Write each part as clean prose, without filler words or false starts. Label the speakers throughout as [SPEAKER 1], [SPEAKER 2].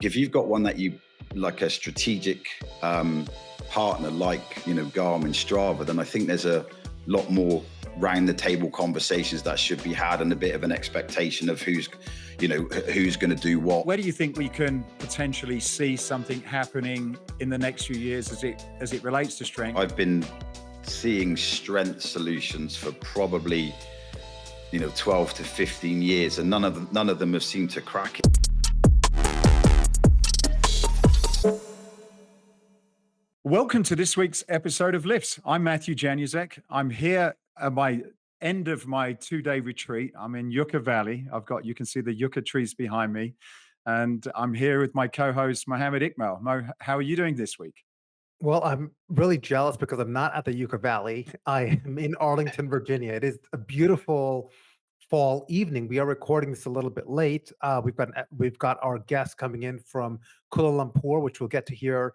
[SPEAKER 1] If you've got one that you like a strategic partner like Garmin, Strava, then I think there's a lot more round the table conversations that should be had and a bit of an expectation of who's going to do what.
[SPEAKER 2] Where do you think we can potentially see something happening in the next few years as it relates to strength?
[SPEAKER 1] I've been seeing strength solutions for probably 12 to 15 years, and none of them have seemed to crack it.
[SPEAKER 2] Welcome to this week's episode of Lifts. I'm Matthew Januszek. I'm here at my end of my 2-day retreat. I'm in Yucca Valley. You can see the yucca trees behind me. And I'm here with my co-host, Mohammed Iqbal. Mo, how are you doing this week?
[SPEAKER 3] Well, I'm really jealous because I'm not at the Yucca Valley. I am in Arlington, Virginia. It is a beautiful fall evening. We are recording this a little bit late. We've got our guest coming in from Kuala Lumpur, which we'll get to hear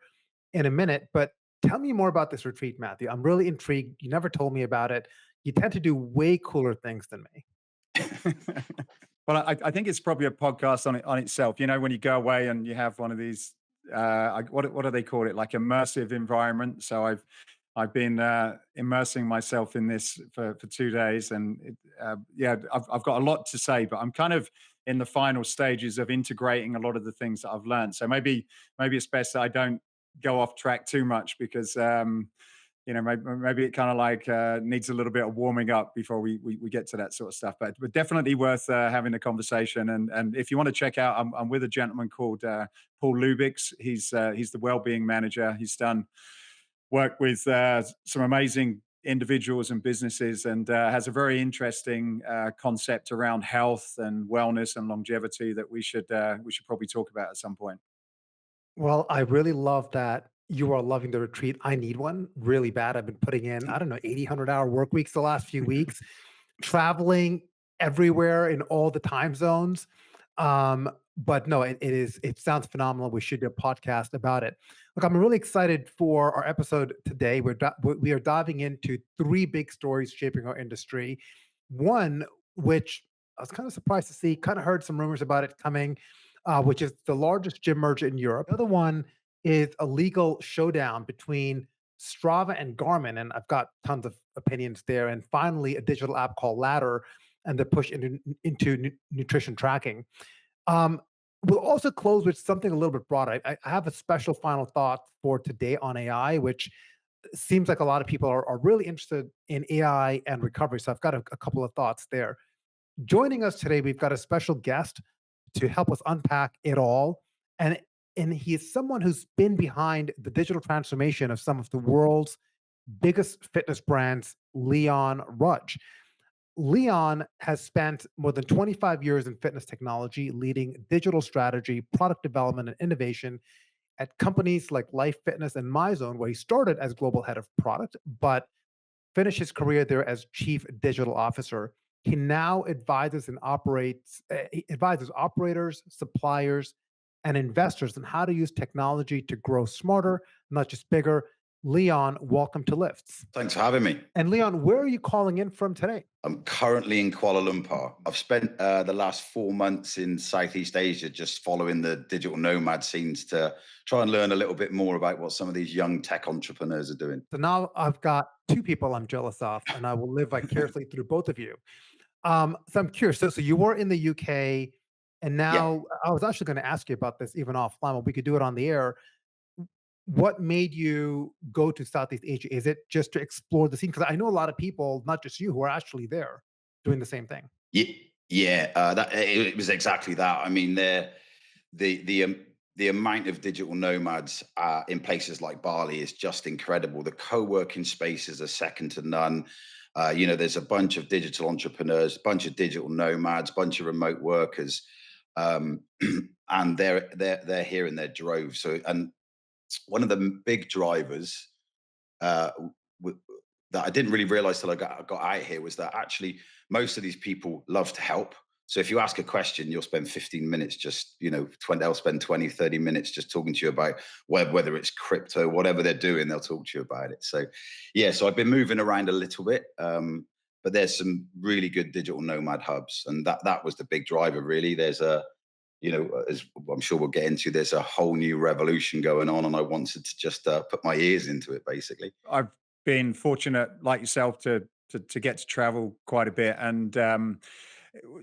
[SPEAKER 3] in a minute. But tell me more about this retreat, Matthew. I'm really intrigued. You never told me about it. You tend to do way cooler things than me.
[SPEAKER 2] Well, I think it's probably a podcast on itself. You know, when you go away and you have one of these, what do they call it? Like immersive environment. So I've been immersing myself in this for 2 days, and I've got a lot to say, but I'm kind of in the final stages of integrating a lot of the things that I've learned. So maybe it's best that I don't go off track too much because maybe it kind of like needs a little bit of warming up before we get to that sort of stuff. But definitely worth having a conversation. And if you want to check out, I'm with a gentleman called Paul Lubix. He's the well-being manager. He's done work with some amazing individuals and businesses, and has a very interesting concept around health and wellness and longevity that we should probably talk about at some point.
[SPEAKER 3] Well, I really love that you are loving the retreat. I need one really bad. I've been putting in, I don't know, 80, 100-hour work weeks the last few weeks, traveling everywhere in all the time zones. But no, it sounds phenomenal. We should do a podcast about it. Look, I'm really excited for our episode today. We are diving into three big stories shaping our industry. One, which I was kind of surprised to see, kind of heard some rumors about it coming, which is the largest gym merger in Europe. The other one is a legal showdown between Strava and Garmin, and I've got tons of opinions there. And finally, a digital app called Ladder and the push into nutrition tracking. Um, we'll also close with something a little bit broader. I have a special final thought for today on AI, which seems like a lot of people are really interested in AI and recovery. So I've got a couple of thoughts there. Joining us today, we've got a special guest to help us unpack it all. And he is someone who's been behind the digital transformation of some of the world's biggest fitness brands, Leon Rudge. Leon has spent more than 25 years in fitness technology, leading digital strategy, product development, and innovation at companies like Life Fitness and MyZone, where he started as global head of product, but finished his career there as chief digital officer. He now advises operators, suppliers, and investors on how to use technology to grow smarter, not just bigger. Leon, welcome to Lifts.
[SPEAKER 1] Thanks for having me.
[SPEAKER 3] And Leon, where are you calling in from today?
[SPEAKER 1] I'm currently in Kuala Lumpur. I've spent the last 4 months in Southeast Asia just following the digital nomad scenes to try and learn a little bit more about what some of these young tech entrepreneurs are doing.
[SPEAKER 3] So now I've got two people I'm jealous of, and I will live vicariously through both of you. So I'm curious. So you were in the UK, and
[SPEAKER 1] Yeah.
[SPEAKER 3] now I was actually going to ask you about this even offline, but we could do it on the air. What made you go to Southeast Asia? Is it just to explore the scene? Because I know a lot of people, not just you, who are actually there doing the same thing.
[SPEAKER 1] Yeah, yeah, it was exactly that. I mean, the amount of digital nomads in places like Bali is just incredible. The co-working spaces are second to none. There's a bunch of digital entrepreneurs, bunch of digital nomads, bunch of remote workers, um, and they're here in their droves. So, and one of the big drivers uh, w- that I didn't really realize till I got out here was that actually most of these people love to help. So if you ask a question, you'll spend 15 minutes just, 20, they'll spend 20, 30 minutes just talking to you about whether it's crypto, whatever they're doing, they'll talk to you about it. So yeah, so I've been moving around a little bit, but there's some really good digital nomad hubs. And that was the big driver really. There's as I'm sure we'll get into, there's a whole new revolution going on, and I wanted to just put my ears into it, basically.
[SPEAKER 2] I've been fortunate, like yourself, to get to travel quite a bit, and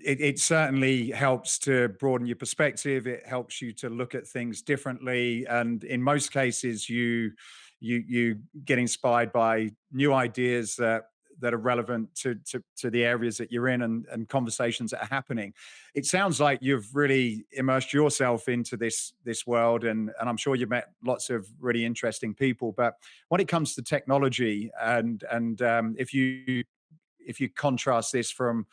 [SPEAKER 2] it certainly helps to broaden your perspective. It helps you to look at things differently, and in most cases, you get inspired by new ideas that are relevant to the areas that you're in, and conversations that are happening. It sounds like you've really immersed yourself into this world, and I'm sure you've met lots of really interesting people. But when it comes to technology, and if you contrast this from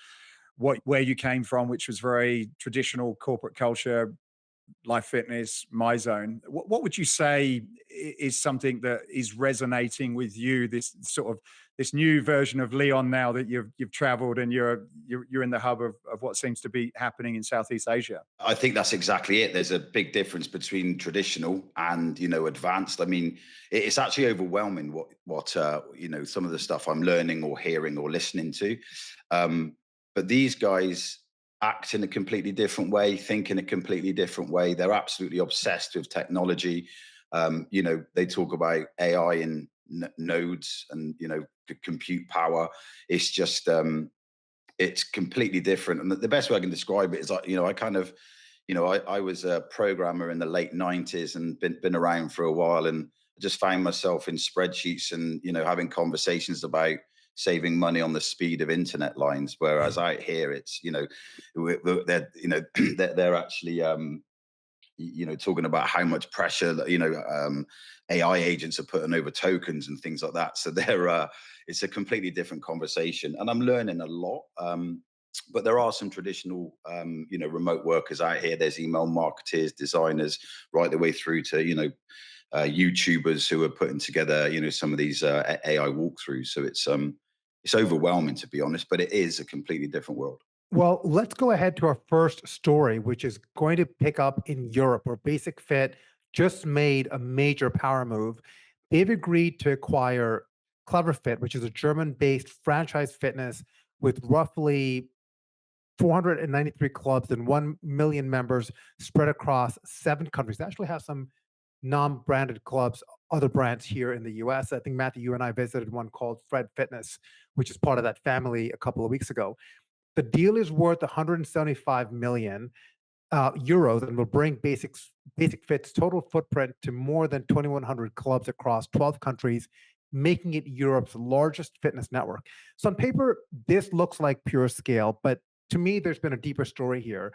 [SPEAKER 2] where you came from, which was very traditional corporate culture, life fitness, my zone. What would you say is something that is resonating with you? This sort of this new version of Leon, now that you've traveled and you're in the hub of what seems to be happening in Southeast Asia.
[SPEAKER 1] I think that's exactly it. There's a big difference between traditional and advanced. I mean, it's actually overwhelming what some of the stuff I'm learning or hearing or listening to. But these guys act in a completely different way, think in a completely different way. They're absolutely obsessed with technology. They talk about AI and nodes and compute power. It's just it's completely different. And the best way I can describe it is, I kind of, I was a programmer in the late '90s and been around for a while, and I just found myself in spreadsheets and having conversations about saving money on the speed of internet lines. Whereas out here, it's they're they're actually talking about how much pressure that AI agents are putting over tokens and things like that. So it's a completely different conversation, and I'm learning a lot. But there are some traditional remote workers out here. There's email marketers, designers, right the way through to YouTubers who are putting together some of these AI walkthroughs. So it's overwhelming, to be honest, but it is a completely different world.
[SPEAKER 3] Well, let's go ahead to our first story, which is going to pick up in Europe, where Basic Fit just made a major power move. They've agreed to acquire Clever Fit, which is a German-based franchise fitness with roughly 493 clubs and 1 million members spread across 7 countries. They actually have some non-branded clubs, other brands here in the US. I think, Matthew, you and I visited one called Fred Fitness, which is part of that family, a couple of weeks ago. The deal is worth 175 million euros and will bring Basic Fit's total footprint to more than 2,100 clubs across 12 countries, making it Europe's largest fitness network. So on paper, this looks like pure scale, but to me, there's been a deeper story here.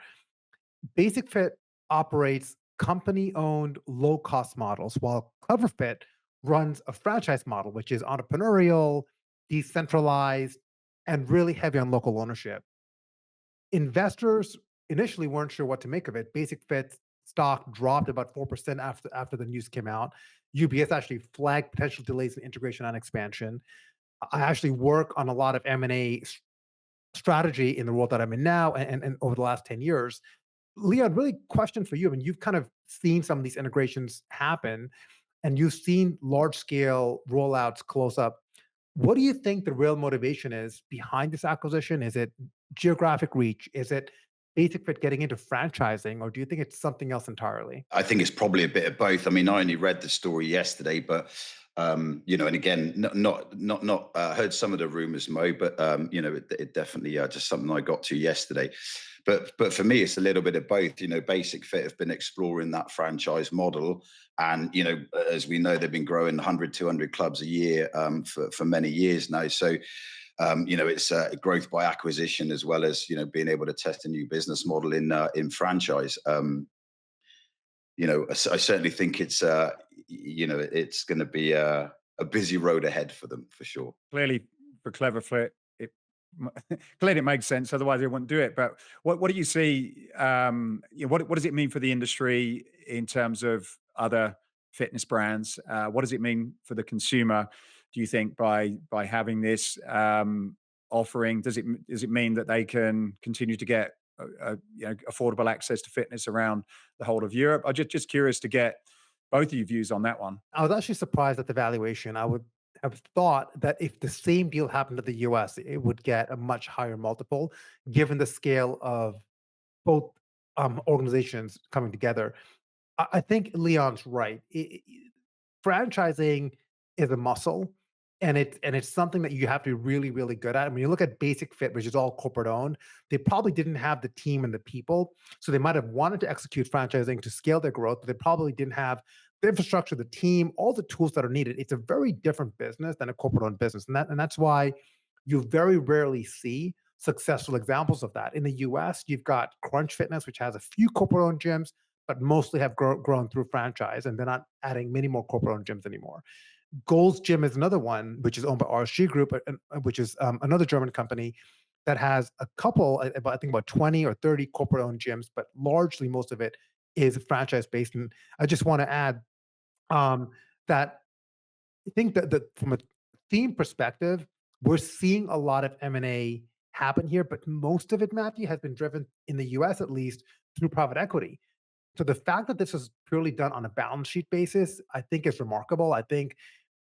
[SPEAKER 3] Basic Fit operates company-owned low-cost models, while CleverFit runs a franchise model, which is entrepreneurial, decentralized, and really heavy on local ownership. Investors initially weren't sure what to make of it. Basic Fit stock dropped about 4% after the news came out. UBS actually flagged potential delays in integration and expansion. I actually work on a lot of M&A strategy in the world that I'm in now, and over the last 10 years. Leon, really question for you. I mean, you've kind of seen some of these integrations happen, and you've seen large scale rollouts close up. What do you think the real motivation is behind this acquisition? Is it geographic reach? Is it Basic Fit getting into franchising, or do you think it's something else entirely?
[SPEAKER 1] I think it's probably a bit of both. I mean, I only read the story yesterday, but and again, not heard some of the rumors, Mo, but it definitely just something I got to yesterday. But for me, it's a little bit of both. Basic Fit have been exploring that franchise model, and as we know, they've been growing 100, 200 clubs a year for many years now. So it's growth by acquisition, as well as being able to test a new business model in franchise. I certainly think it's going to be a busy road ahead for them, for sure.
[SPEAKER 2] Clearly, for Clever Fit, clearly it makes sense. Otherwise, they wouldn't do it. But what do you see? What does it mean for the industry in terms of other fitness brands? What does it mean for the consumer? Do you think by having this offering, does it mean that they can continue to get affordable access to fitness around the whole of Europe? I'm just curious to get both of your views on that one.
[SPEAKER 3] I was actually surprised at the valuation. I would have thought that if the same deal happened to the US, it would get a much higher multiple, given the scale of both organizations coming together. I think Leon's right. Franchising is a muscle, and it's something that you have to be really, really good at. When you look at Basic Fit, which is all corporate owned, they probably didn't have the team and the people, so they might have wanted to execute franchising to scale their growth, but they probably didn't have the infrastructure, the team, all the tools that are needed. It's a very different business than a corporate owned business, and that's why you very rarely see successful examples of that. In the US, you've got Crunch Fitness, which has a few corporate owned gyms, but mostly have grown through franchise, and they're not adding many more corporate owned gyms anymore. Gold's Gym is another one, which is owned by RSG Group, which is another German company that has a couple, I think about 20 or 30 corporate owned gyms, but largely most of it is franchise based. And I just want to add um, that I think that from a theme perspective, we're seeing a lot of M&A happen here, but most of it, Matthew, has been driven in the US at least through private equity. So the fact that this is purely done on a balance sheet basis, I think is remarkable. I think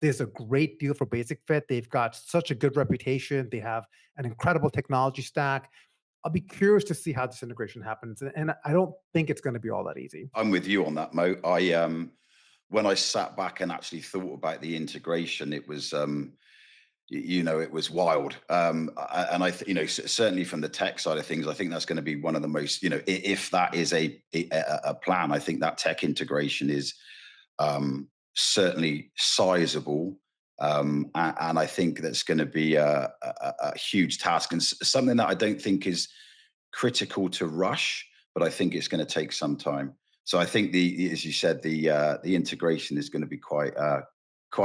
[SPEAKER 3] there's a great deal for Basic Fit. They've got such a good reputation. They have an incredible technology stack. I'll be curious to see how this integration happens. And I don't think it's going to be all that easy.
[SPEAKER 1] I'm with you on that, Mo. When I sat back and actually thought about the integration, it was it was wild. And certainly from the tech side of things, I think that's going to be one of the most, if that is a plan, I think that tech integration is certainly sizable. And I think that's going to be a huge task, and something that I don't think is critical to rush, but I think it's going to take some time. So I think as you said, the integration is going to be quite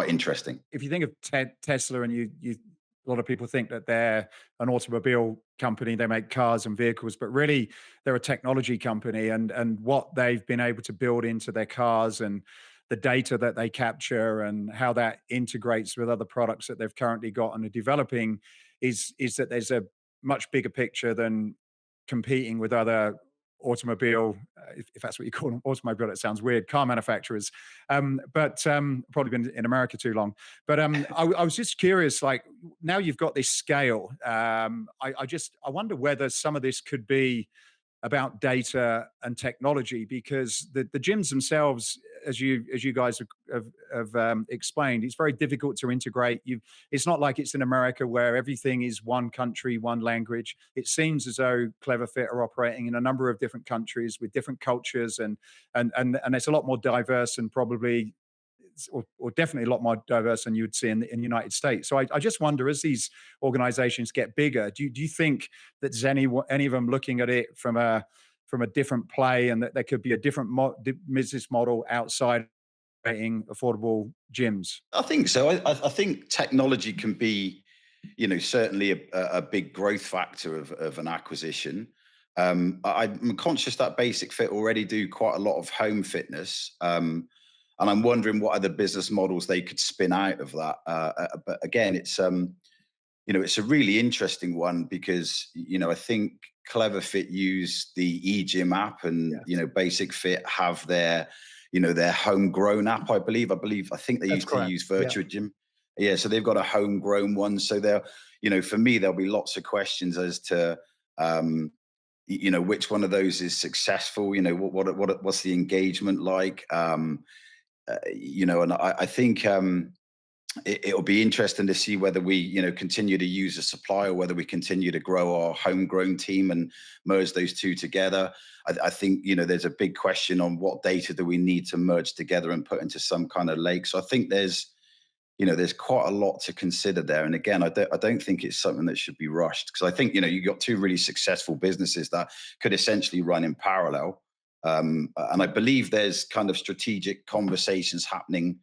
[SPEAKER 1] interesting.
[SPEAKER 2] If you think of Tesla, and a lot of people think that they're an automobile company, they make cars and vehicles, but really they're a technology company, and what they've been able to build into their cars, and the data that they capture, and how that integrates with other products that they've currently got and are developing, is that there's a much bigger picture than competing with other automobile, if that's what you call them, automobile, it sounds weird, car manufacturers. But probably been in America too long. But I was just curious, like, now you've got this scale. I wonder whether some of this could be about data and technology, because the gyms themselves, as you guys have explained, it's very difficult to integrate. It's not like it's in America where everything is one country, one language. It seems as though Clever Fit are operating in a number of different countries with different cultures, and it's a lot more diverse, and probably, or definitely a lot more diverse than you would see in the United States. So I just wonder, as these organizations get bigger, do you think that there's any of them looking at it from a different play, and that there could be a different business model outside of creating affordable gyms?
[SPEAKER 1] I think so. I think technology can be, certainly a big growth factor of an acquisition. I'm conscious that Basic Fit already do quite a lot of home fitness. And I'm wondering what other business models they could spin out of that. But again, it's a really interesting one, because I think Clever Fit use the eGym app, and
[SPEAKER 3] Yes,
[SPEAKER 1] Basic Fit have their homegrown app. I think they
[SPEAKER 3] that's
[SPEAKER 1] used to
[SPEAKER 3] correct.
[SPEAKER 1] use
[SPEAKER 3] Yeah.
[SPEAKER 1] Virtua Gym. Yeah, so they've got a homegrown one. So for me, there'll be lots of questions as to which one of those is successful. What's the engagement like? And I think it'll be interesting to see whether we, continue to use a supply, or whether we continue to grow our homegrown team and merge those two together. I think, there's a big question on what data do we need to merge together and put into some kind of lake. So I think there's quite a lot to consider there. And again, I don't think it's something that should be rushed, because I think, you've got two really successful businesses that could essentially run in parallel. And I believe there's kind of strategic conversations happening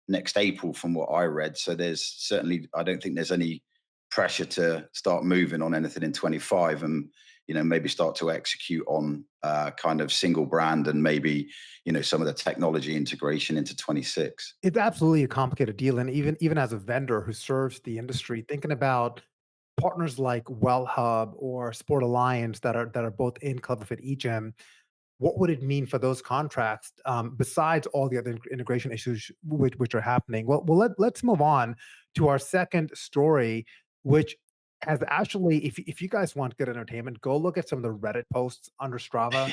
[SPEAKER 1] next April, from what I read. So I don't think there's any pressure to start moving on anything in 25, and maybe start to execute on kind of single brand, and maybe some of the technology integration into 26.
[SPEAKER 3] It's absolutely a complicated deal. And even as a vendor who serves the industry, thinking about partners like WellHub or Sport Alliance that are both in Clever Fit eGym, what would it mean for those contracts, besides all the other integration issues which are happening? Let's move on to our second story, which has actually, if you guys want good entertainment, go look at some of the Reddit posts under Strava.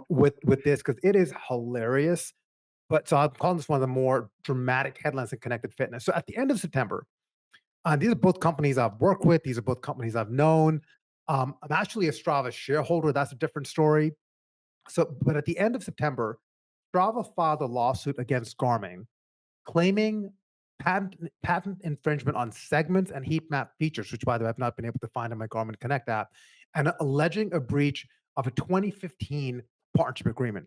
[SPEAKER 3] with this because it is hilarious. But so I'm calling this one of the more dramatic headlines in connected fitness. So at the end of September, these are both companies I've worked with. These are both companies I've known. I'm actually a Strava shareholder. That's a different story. So, but at the end of September, Strava filed a lawsuit against Garmin claiming patent infringement on segments and heat map features, which, by the way, I've not been able to find in my Garmin Connect app, and alleging a breach of a 2015 partnership agreement.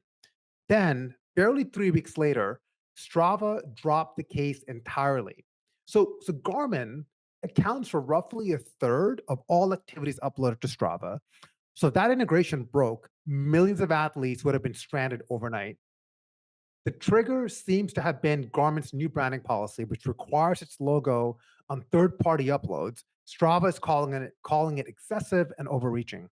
[SPEAKER 3] Then, barely 3 weeks later, Strava dropped the case entirely. So Garmin accounts for roughly a third of all activities uploaded to Strava. So if that integration broke, millions of athletes would have been stranded overnight. The trigger seems to have been Garmin's new branding policy, which requires its logo on third-party uploads. Strava is calling it excessive and overreaching.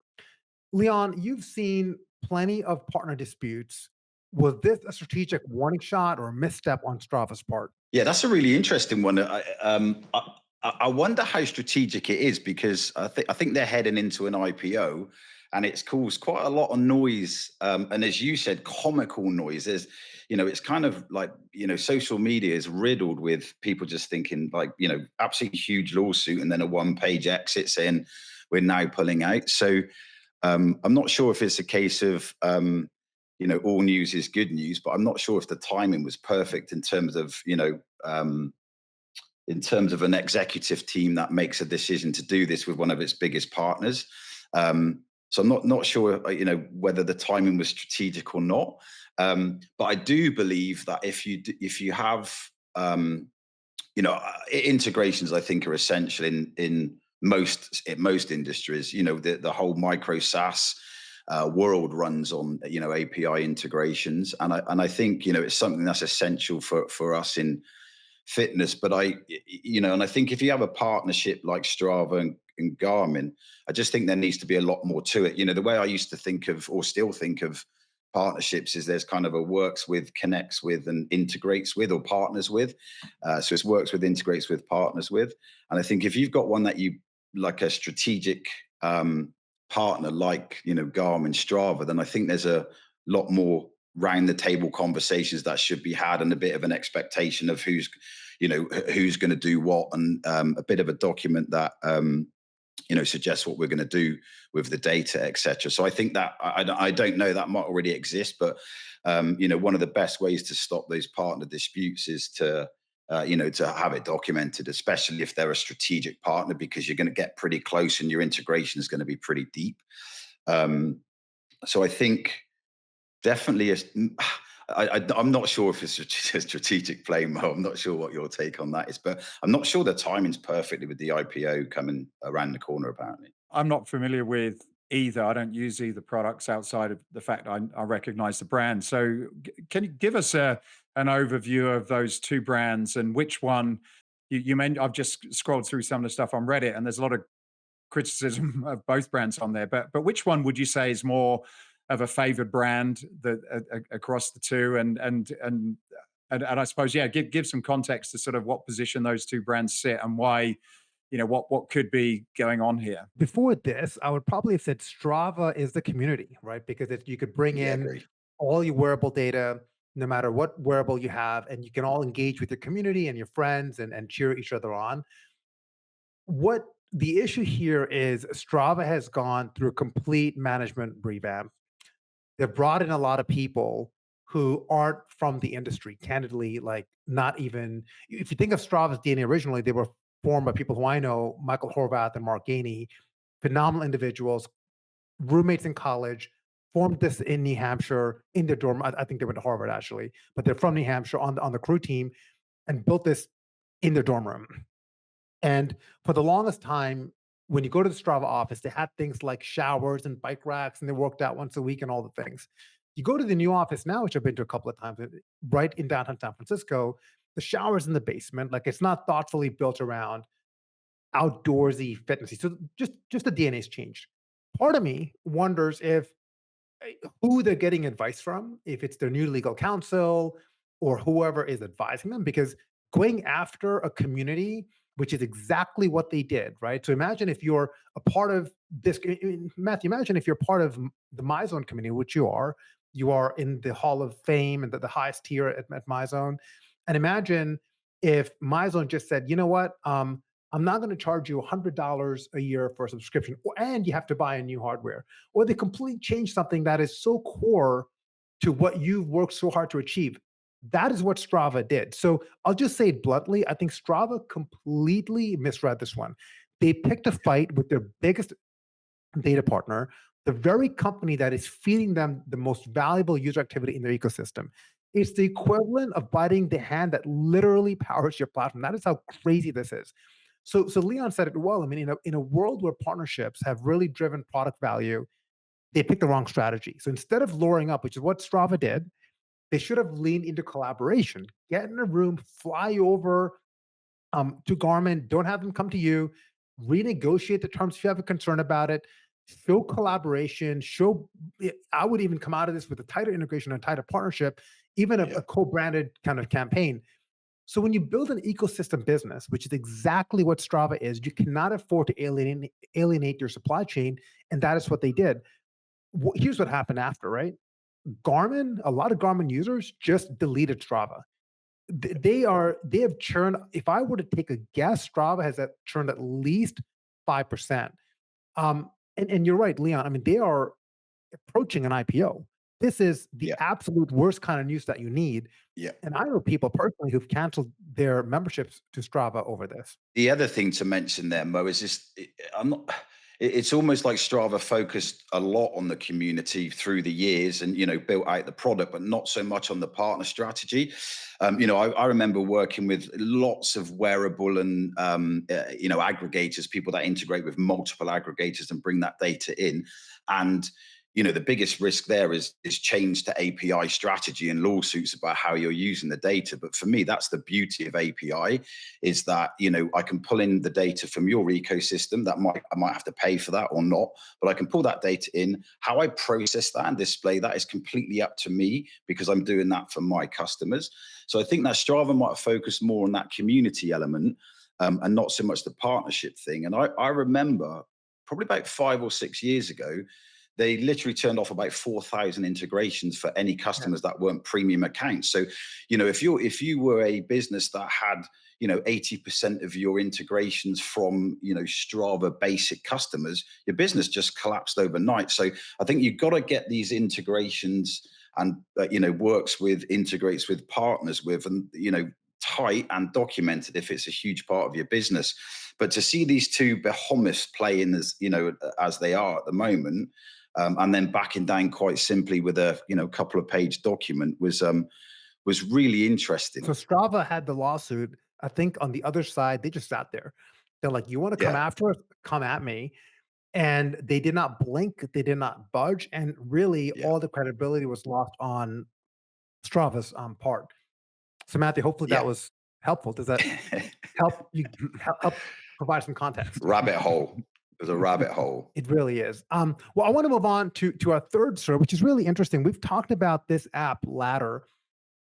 [SPEAKER 3] Leon, you've seen plenty of partner disputes. Was this a strategic warning shot or a misstep on Strava's part?
[SPEAKER 1] Yeah, that's a really interesting one. I wonder how strategic it is because I think they're heading into an IPO, and it's caused quite a lot of noise. And as you said, comical noise. It's kind of like social media is riddled with people just thinking like absolutely huge lawsuit, and then a one-page exit saying we're now pulling out. So I'm not sure if it's a case of all news is good news, but I'm not sure if the timing was perfect in terms of an executive team that makes a decision to do this with one of its biggest partners. So I'm not sure, whether the timing was strategic or not. But I do believe that if you have, integrations, I think are essential in most industries. The whole micro SaaS world runs on API integrations, and I think it's something that's essential for us in fitness. But and I think if you have a partnership like Strava and Garmin, I just think there needs to be a lot more to it. The way I used to think of, or still think of, partnerships is there's kind of a works with, connects with, and integrates with, or partners with. So it's works with, integrates with, partners with. And I think if you've got one that you like, a strategic partner like Garmin, Strava, then I think there's a lot more round the table conversations that should be had, and a bit of an expectation of who's going to do what, and a bit of a document that suggests what we're going to do with the data, etc. So I think that I don't know, that might already exist, but one of the best ways to stop those partner disputes is to have it documented, especially if they're a strategic partner, because you're going to get pretty close and your integration is going to be pretty deep. So I think definitely I'm not sure if it's a strategic play, Mo. I'm not sure what your take on that is, but I'm not sure the timing's perfectly with the IPO coming around the corner, apparently.
[SPEAKER 2] I'm not familiar with either. I don't use either products outside of the fact I recognize the brand. So can you give us an overview of those two brands, and which one you meant? I've just scrolled through some of the stuff on Reddit, and there's a lot of criticism of both brands on there. But which one would you say is more of a favored brand that across the two? And I suppose, yeah, give some context to sort of what position those two brands sit, and why, what could be going on here.
[SPEAKER 3] Before this, I would probably have said Strava is the community, right? Because you could bring
[SPEAKER 1] Yeah,
[SPEAKER 3] in
[SPEAKER 1] agree.
[SPEAKER 3] all your wearable data, no matter what wearable you have, and you can all engage with your community and your friends and cheer each other on. What the issue here is, Strava has gone through a complete management revamp. They've brought in a lot of people who aren't from the industry, candidly, like not even, if you think of Strava's DNA originally, they were formed by people who I know, Michael Horvath and Mark Gainey, phenomenal individuals, roommates in college, formed this in New Hampshire in their dorm. I think they went to Harvard actually, but they're from New Hampshire on the crew team, and built this in their dorm room. And for the longest time, when you go to the Strava office, they had things like showers and bike racks, and they worked out once a week and all the things. You go to the new office now, which I've been to a couple of times, right in downtown San Francisco, the shower's in the basement. Like, it's not thoughtfully built around outdoorsy fitnessy. So just the DNA's changed. Part of me wonders if who they're getting advice from, if it's their new legal counsel or whoever is advising them, because going after a community, which is exactly what they did, right? So imagine if you're a part of this, Matthew, imagine if you're part of the MyZone community, which you are in the Hall of Fame and the highest tier at MyZone. And imagine if MyZone just said, you know what, I'm not going to charge you $100 a year for a subscription, and you have to buy a new hardware, or they completely change something that is so core to what you've worked so hard to achieve. That is what Strava did. So I'll just say it bluntly, I think Strava completely misread this one. They picked a fight with their biggest data partner, the very company that is feeding them the most valuable user activity in their ecosystem. It's the equivalent of biting the hand that literally powers your platform. That is how crazy this is. So Leon said it well. I mean, in a world where partnerships have really driven product value, they picked the wrong strategy. So instead of luring up, which is what Strava did, they should have leaned into collaboration. Get in a room, fly over to Garmin, don't have them come to you, renegotiate the terms if you have a concern about it, show collaboration, I would even come out of this with a tighter integration and tighter partnership, even
[SPEAKER 1] Yeah.
[SPEAKER 3] a co-branded kind of campaign. So when you build an ecosystem business, which is exactly what Strava is, you cannot afford to alienate your supply chain, and that is what they did. Here's what happened after, right? A lot of Garmin users just deleted Strava. They have churned. If I were to take a guess, Strava has churned at least 5%. And you're right, Leon. I mean, they are approaching an IPO. This is the
[SPEAKER 1] Yeah.
[SPEAKER 3] absolute worst kind of news that you need.
[SPEAKER 1] Yeah.
[SPEAKER 3] And I know people personally who've canceled their memberships to Strava over this.
[SPEAKER 1] The other thing to mention there, Mo, is this. I'm not. It's almost like Strava focused a lot on the community through the years, and built out the product, but not so much on the partner strategy. I remember working with lots of wearable and aggregators, people that integrate with multiple aggregators and bring that data in, and the biggest risk there is change to API strategy and lawsuits about how you're using the data. But for me, that's the beauty of API, is that I can pull in the data from your ecosystem. I might have to pay for that or not, but I can pull that data in. How I process that and display that is completely up to me, because I'm doing that for my customers. So I think that Strava might have focused more on that community element, and not so much the partnership thing. And I remember probably about 5 or 6 years ago, they literally turned off about 4,000 integrations for any customers that weren't premium accounts. So, if you were a business that had 80% of your integrations from Strava basic customers, your business just collapsed overnight. So I think you've got to get these integrations and integrates with partners with, and tight and documented if it's a huge part of your business. But to see these two behemoths play in as they are at the moment, and then backing down quite simply with a couple of page document was really interesting.
[SPEAKER 3] So Strava had the lawsuit. I think on the other side, they just sat there. They're like, "You want to come
[SPEAKER 1] Yeah.
[SPEAKER 3] after us? Come at me." And they did not blink. They did not budge. And really,
[SPEAKER 1] Yeah.
[SPEAKER 3] all the credibility was lost on Strava's part. So Matthew, hopefully that
[SPEAKER 1] Yeah.
[SPEAKER 3] was helpful. Does that help you help provide some context?
[SPEAKER 1] Rabbit hole. It was a rabbit hole.
[SPEAKER 3] It really is. Well, I want to move on to our third story, which is really interesting. We've talked about this app, Ladder,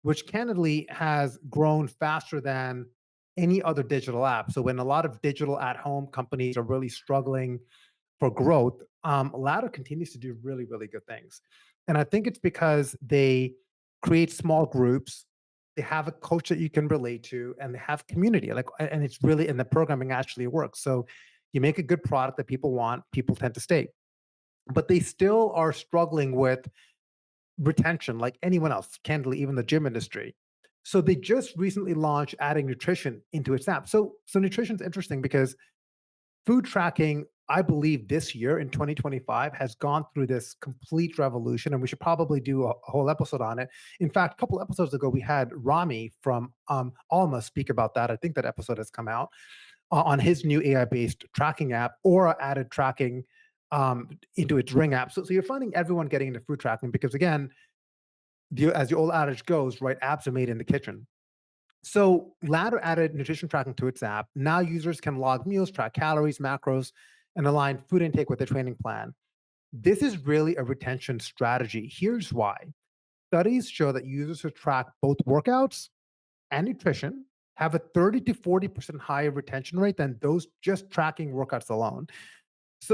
[SPEAKER 3] which candidly has grown faster than any other digital app. So when a lot of digital at-home companies are really struggling for growth, Ladder continues to do really, really good things. And I think it's because they create small groups, they have a coach that you can relate to, and they have community. And it's really, and the programming actually works. So you make a good product that people want, people tend to stay. But they still are struggling with retention like anyone else, candidly, even the gym industry. So they just recently launched adding nutrition into its app. So nutrition's interesting because food tracking, I believe this year in 2025 has gone through this complete revolution, and we should probably do a whole episode on it. In fact, a couple episodes ago, we had Rami from Alma speak about that. I think that episode has come out on his new AI-based tracking app, or added tracking into its Ring app. So you're finding everyone getting into food tracking because, again, as the old adage goes, right? Apps are made in the kitchen. So Ladder added nutrition tracking to its app. Now users can log meals, track calories, macros, and align food intake with their training plan. This is really a retention strategy. Here's why. Studies show that users who track both workouts and nutrition have a 30 to 40% higher retention rate than those just tracking workouts alone.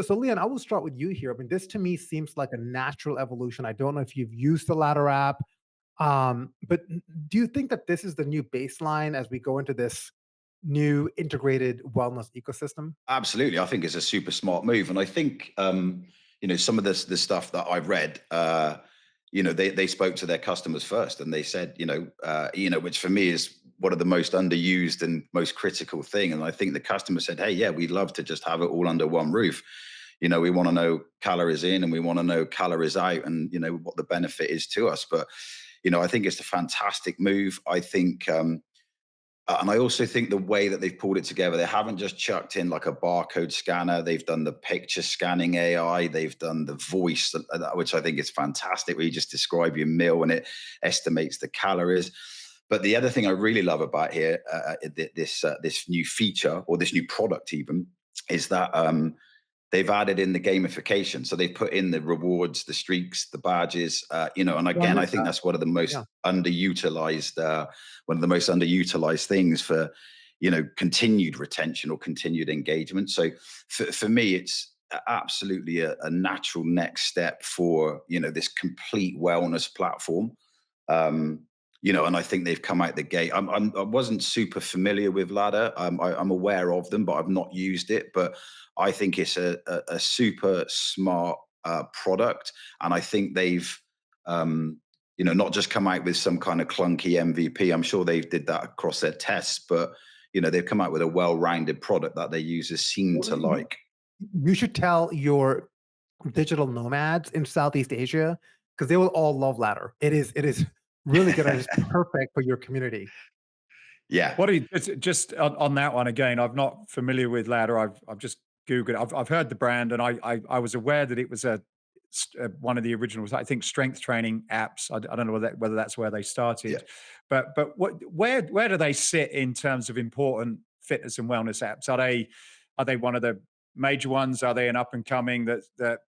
[SPEAKER 3] So Leon, I will start with you here. I mean, this to me seems like a natural evolution. I don't know if you've used the ladder app, but do you think that this is the new baseline as we go into this new integrated wellness ecosystem?
[SPEAKER 1] Absolutely, I think it's a super smart move, and I think some of this the stuff that I've read, they spoke to their customers first, and they said, which for me is one of the most underused and most critical thing. And I think the customer said, "Hey, yeah, we'd love to just have it all under one roof. We want to know calories in, and we want to know calories out, and what the benefit is to us." But I think it's a fantastic move. I think. And I also think the way that they've pulled it together, they haven't just chucked in like a barcode scanner. They've done the picture scanning AI. They've done the voice, which I think is fantastic, where you just describe your meal and it estimates the calories. But the other thing I really love about here, this new feature or this new product even, is that they've added in the gamification. So they've put in the rewards, the streaks, the badges, and
[SPEAKER 3] Oh, I
[SPEAKER 1] again, I
[SPEAKER 3] missed
[SPEAKER 1] think
[SPEAKER 3] that.
[SPEAKER 1] that's one of the
[SPEAKER 3] Yeah.
[SPEAKER 1] most underutilized things for, continued retention or continued engagement. So for me, it's absolutely a natural next step for, this complete wellness platform. Um, and I think they've come out the gate. I wasn't super familiar with Ladder. I'm aware of them, but I've not used it. But I think it's a super smart product, and I think they've, not just come out with some kind of clunky MVP. I'm sure they did that across their tests, but they've come out with a well-rounded product that their users seem
[SPEAKER 3] Well,
[SPEAKER 1] to like.
[SPEAKER 3] you should tell your digital nomads in Southeast Asia because they will all love ladder. It is really good and it's perfect for your community.
[SPEAKER 1] Yeah,
[SPEAKER 2] What do you just on that one again? I'm not familiar with Ladder. I've just googled. I've heard the brand, and I was aware that it was one of the originals. I think strength training apps. I don't know whether that's where they
[SPEAKER 1] yeah.
[SPEAKER 2] started, but where do they sit in terms of important fitness and wellness apps? Are they one of the major ones? Are they an up and coming that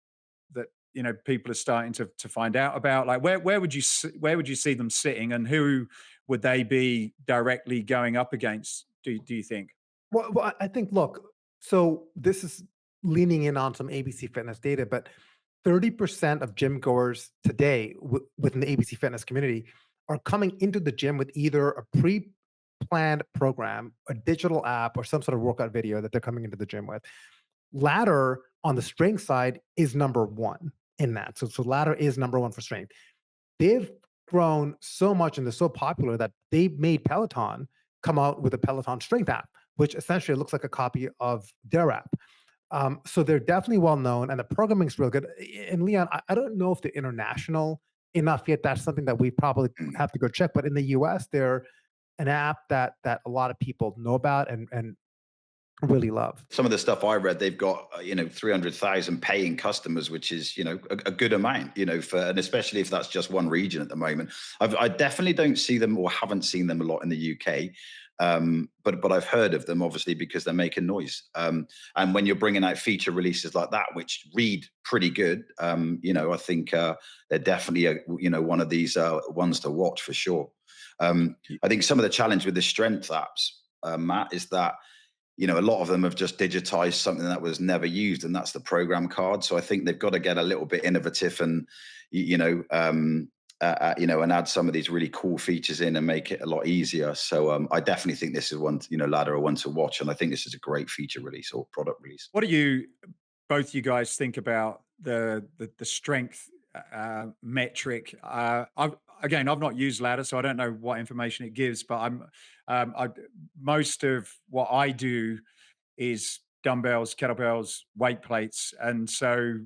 [SPEAKER 2] people are starting to find out about? Like where would you see them sitting, and who would they be directly going up against, do you think?
[SPEAKER 3] Well, I think, look, so this is leaning in on some ABC Fitness data, but 30% of gym goers today within the ABC Fitness community are coming into the gym with either a pre-planned program, a digital app, or some sort of workout video that they're coming into the gym with. Ladder on the strength side is number one in that. So ladder is number one for strength. They've grown so much and they're so popular that they made Peloton come out with a Peloton strength app, which essentially looks like a copy of their app. So they're definitely well known, and the programming is real good. And Leon, I don't know if they're international enough yet. That's something that we probably
[SPEAKER 1] Mm.
[SPEAKER 3] have to go check. But in the US, they're an app that a lot of people know about and really love.
[SPEAKER 1] Some of the stuff I read, they've got 300,000 paying customers, which is a good amount, and especially if that's just one region at the moment. I definitely don't see them or haven't seen them a lot in the UK, but I've heard of them obviously because they're making noise. And when you're bringing out feature releases like that, which read pretty good, I think they're definitely one of these ones to watch for sure. I think some of the challenge with the strength apps, Matt, is that a lot of them have just digitized something that was never used, and that's the program card. So I think they've got to get a little bit innovative and and add some of these really cool features in and make it a lot easier. So I definitely think this is one, ladder, or one to watch, and I think this is a great feature release or product release.
[SPEAKER 2] What do you both you guys think about the strength metric? I've not used Ladder, so I don't know what information it gives. But most of what I do is dumbbells, kettlebells, weight plates, and so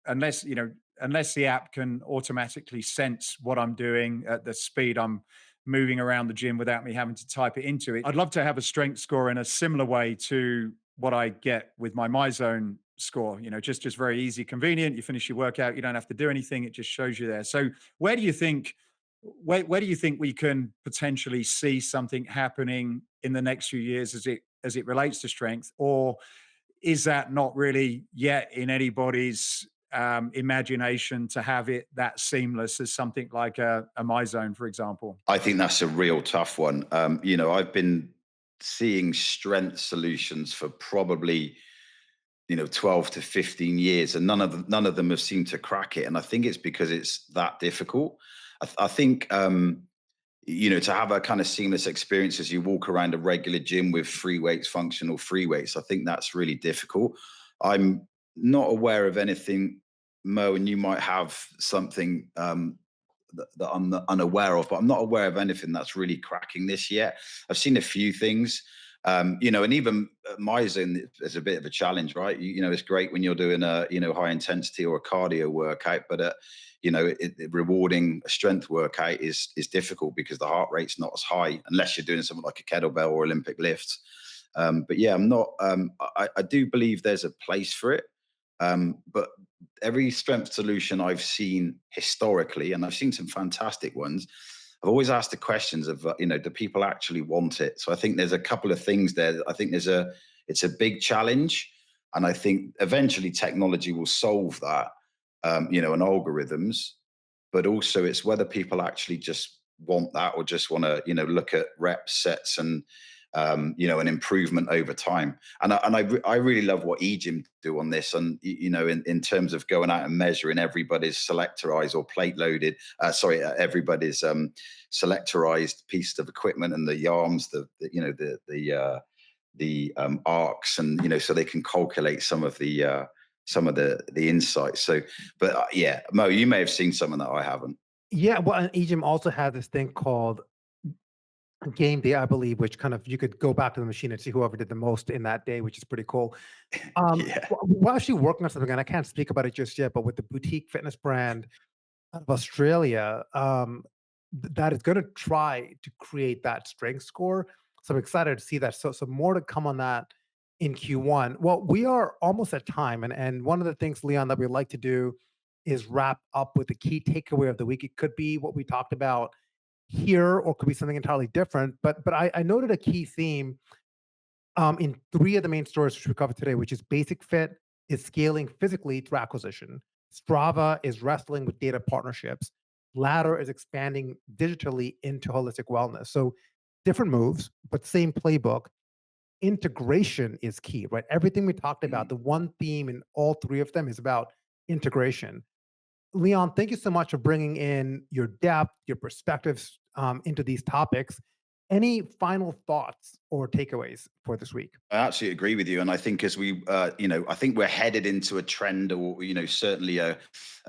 [SPEAKER 2] unless the app can automatically sense what I'm doing at the speed I'm moving around the gym without me having to type it into it. I'd love to have a strength score in a similar way to what I get with my MyZone score. Just very easy, convenient. You finish your workout, you don't have to do anything. It just shows you there. So where do you think we can potentially see something happening in the next few years as it relates to strength, or is that not really yet in anybody's imagination to have it that seamless as something like a MyZone, for example?
[SPEAKER 1] I think that's a real tough one. I've been seeing strength solutions for probably 12 to 15 years, and none of them have seemed to crack it. And I think it's because it's that difficult. I think to have a kind of seamless experience as you walk around a regular gym with free weights, functional free weights, I think that's really difficult. I'm not aware of anything, Mo, and you might have something that I'm unaware of, but I'm not aware of anything that's really cracking this yet. I've seen a few things, and even Myzen is a bit of a challenge, right? It's great when you're doing a high intensity or a cardio workout, but rewarding a strength workout is difficult because the heart rate's not as high unless you're doing something like a kettlebell or Olympic lifts. But yeah, I'm not. I do believe there's a place for it, but every strength solution I've seen historically, and I've seen some fantastic ones, I've always asked the questions of, do people actually want it? So I think there's a couple of things there. I think it's a big challenge, and I think eventually technology will solve that, and algorithms, but also it's whether people actually just want that or just want to, look at reps, sets, and an improvement over time. And I really love what eGym do on this, and in terms of going out and measuring everybody's selectorized or plate loaded, everybody's selectorized piece of equipment and the arms, the arcs, and so they can calculate some of the insights. So, but yeah, Mo, you may have seen something that I haven't.
[SPEAKER 3] Yeah, well, and Egypt also had this thing called game day, I believe, which kind of you could go back to the machine and see whoever did the most in that day, which is pretty cool.
[SPEAKER 1] Yeah.
[SPEAKER 3] We're actually working on something, and I can't speak about it just yet, but with the boutique fitness brand out of Australia, that is going to try to create that strength score. So I'm excited to see that. So more to come on that in Q1. Well, we are almost at time, and one of the things, Leon, that we like to do is wrap up with the key takeaway of the week. It could be what we talked about here, or could be something entirely different. But I noted a key theme in three of the main stories which we covered today, which is Basic Fit is scaling physically through acquisition. Strava is wrestling with data partnerships. Ladder is expanding digitally into holistic wellness. So different moves, but same playbook. Integration is key, right? Everything we talked about,
[SPEAKER 1] Mm.
[SPEAKER 3] the one theme in all three of them is about integration. Leon, thank you so much for bringing in your depth, your perspectives into these topics. Any final thoughts or takeaways for this week?
[SPEAKER 1] I absolutely agree with you, and I think as I think we're headed into a trend, or certainly a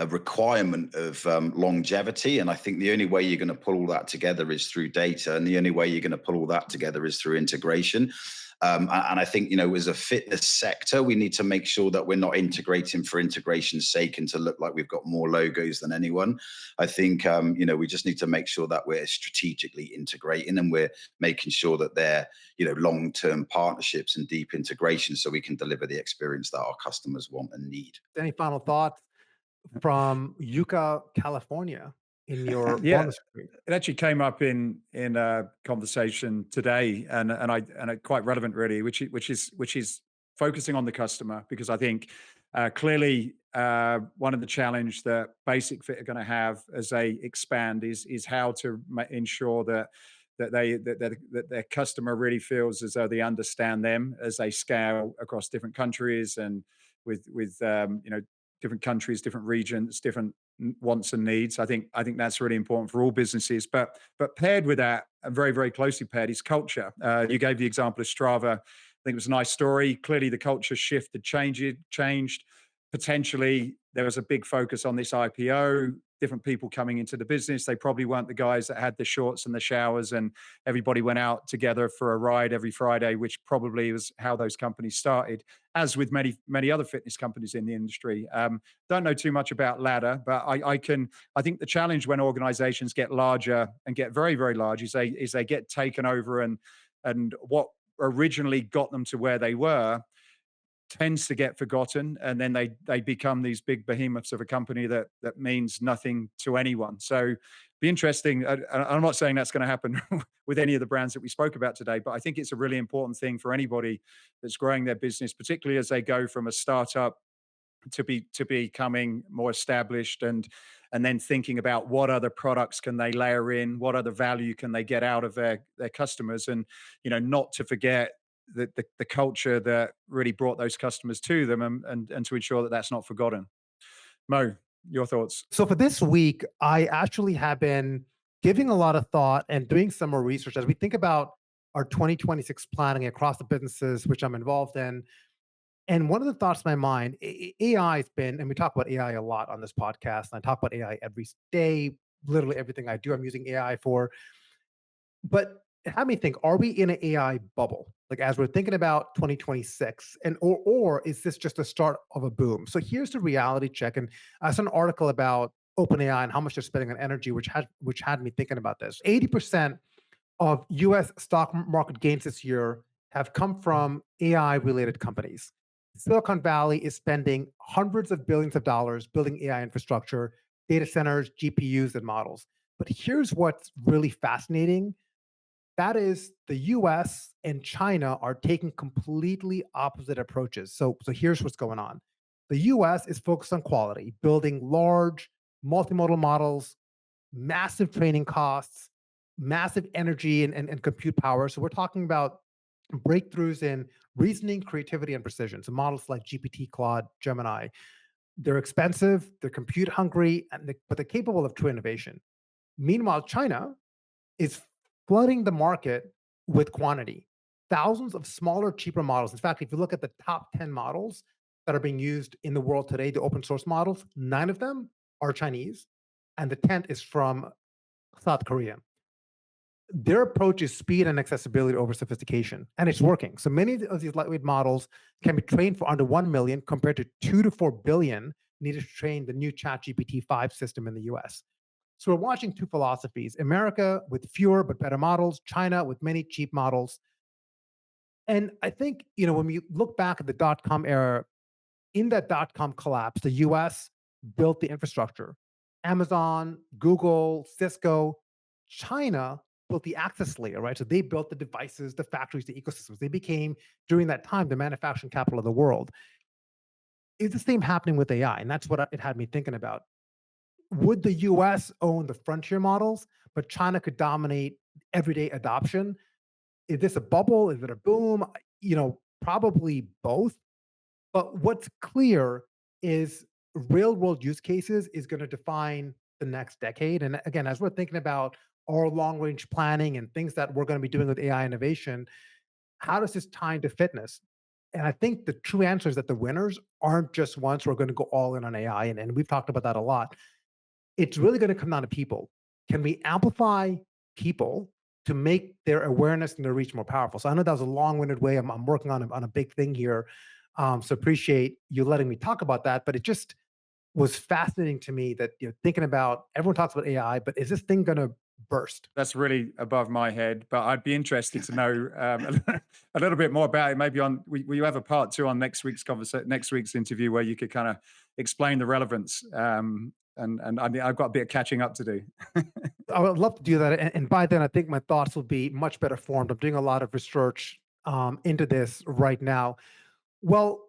[SPEAKER 1] requirement of longevity. And I think the only way you're going to pull all that together is through data, and the only way you're going to pull all that together is through integration. And I think, as a fitness sector, we need to make sure that we're not integrating for integration's sake and to look like we've got more logos than anyone. I think, we just need to make sure that we're strategically integrating, and we're making sure that they're, long-term partnerships and deep integration, so we can deliver the experience that our customers want and need.
[SPEAKER 3] Any final thoughts from Yucca, California in your
[SPEAKER 2] Yeah,
[SPEAKER 3] wellness retreat?
[SPEAKER 2] it actually came up in a conversation today, and quite relevant really, which is focusing on the customer, because I think clearly one of the challenge that Basic Fit are going to have as they expand is how to ensure that their customer really feels as though they understand them as they scale across different countries, and with different countries, different regions, different wants and needs. I think that's really important for all businesses. But paired with that, and very very closely paired, is culture. You gave the example of Strava. I think it was a nice story. Clearly, the culture shifted, changed. Potentially, there was a big focus on this IPO. Different people coming into the business. They probably weren't the guys that had the shorts and the showers, and everybody went out together for a ride every Friday, which probably was how those companies started. As with many other fitness companies in the industry. Don't know too much about Ladder, but I think the challenge when organizations get larger and get very very large is they get taken over, and what originally got them to where they were tends to get forgotten, and then they become these big behemoths of a company that means nothing to anyone. So be interesting. I'm not saying that's going to happen with any of the brands that we spoke about today, but I think it's a really important thing for anybody that's growing their business, particularly as they go from a startup to becoming more established, and then thinking about what other products can they layer in, what other value can they get out of their customers, and not to forget the culture that really brought those customers to them, and to ensure that that's not forgotten. Mo, your thoughts?
[SPEAKER 3] So for this week, I actually have been giving a lot of thought and doing some more research as we think about our 2026 planning across the businesses which I'm involved in. And one of the thoughts in my mind, AI has been, and we talk about AI a lot on this podcast, and I talk about AI every day, literally everything I do, I'm using AI for. But it had me think, are we in an AI bubble? Like as we're thinking about 2026, and or is this just the start of a boom? So here's the reality check. And I saw an article about OpenAI and how much they're spending on energy, which had me thinking about this. 80% of US stock market gains this year have come from AI related companies. Silicon Valley is spending hundreds of billions of dollars building AI infrastructure, data centers, GPUs, and models. But here's what's really fascinating, that is the US and China are taking completely opposite approaches. So here's what's going on. The US is focused on quality, building large multimodal models, massive training costs, massive energy and compute power. So we're talking about breakthroughs in reasoning, creativity, and precision. So models like GPT, Claude, Gemini, they're expensive, they're compute hungry, but they're capable of true innovation. Meanwhile, China is flooding the market with quantity. Thousands of smaller, cheaper models. In fact, if you look at the top 10 models that are being used in the world today, the open source models, 9 of them are Chinese, and the 10th is from South Korea. Their approach is speed and accessibility over sophistication, and it's working. So many of these lightweight models can be trained for under 1 million compared to 2 to 4 billion needed to train the new ChatGPT 5 system in the US. So we're watching two philosophies, America with fewer but better models, China with many cheap models. And I think, when we look back at the dot-com era, in that dot-com collapse, the US built the infrastructure. Amazon, Google, Cisco, China built the access layer, right? So they built the devices, the factories, the ecosystems. They became, during that time, the manufacturing capital of the world. Is the same happening with AI? And that's what it had me thinking about. Would the US own the frontier models, but China could dominate everyday adoption? Is this a bubble? Is it a boom? Probably both. But what's clear is real world use cases is going to define the next decade. And again, as we're thinking about our long range planning and things that we're going to be doing with AI innovation, how does this tie into fitness? And I think the true answer is that the winners aren't just ones who are going to go all in on AI. And we've talked about that a lot. It's really going to come down to people. Can we amplify people to make their awareness and their reach more powerful? So I know that was a long-winded way. I'm working on a big thing here. So appreciate you letting me talk about that. But it just was fascinating to me that thinking about, everyone talks about AI, but is this thing going to burst?
[SPEAKER 2] That's really above my head, but I'd be interested to know a little bit more about it. Maybe will you have a part 2 on next week's interview where you could kind of explain the relevance? And I've got a bit of catching up to do.
[SPEAKER 3] I would love to do that. And by then, I think my thoughts will be much better formed. I'm doing a lot of research into this right now. Well,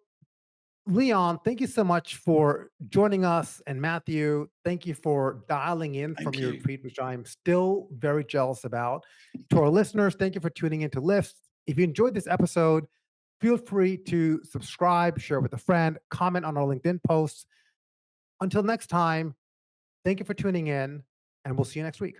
[SPEAKER 3] Leon, thank you so much for joining us. And Matthew, thank you for dialing in from your retreat, which I'm still very jealous about. To our listeners, thank you for tuning into Lifts. If you enjoyed this episode, feel free to subscribe, share with a friend, comment on our LinkedIn posts. Until next time, thank you for tuning in, and we'll see you next week.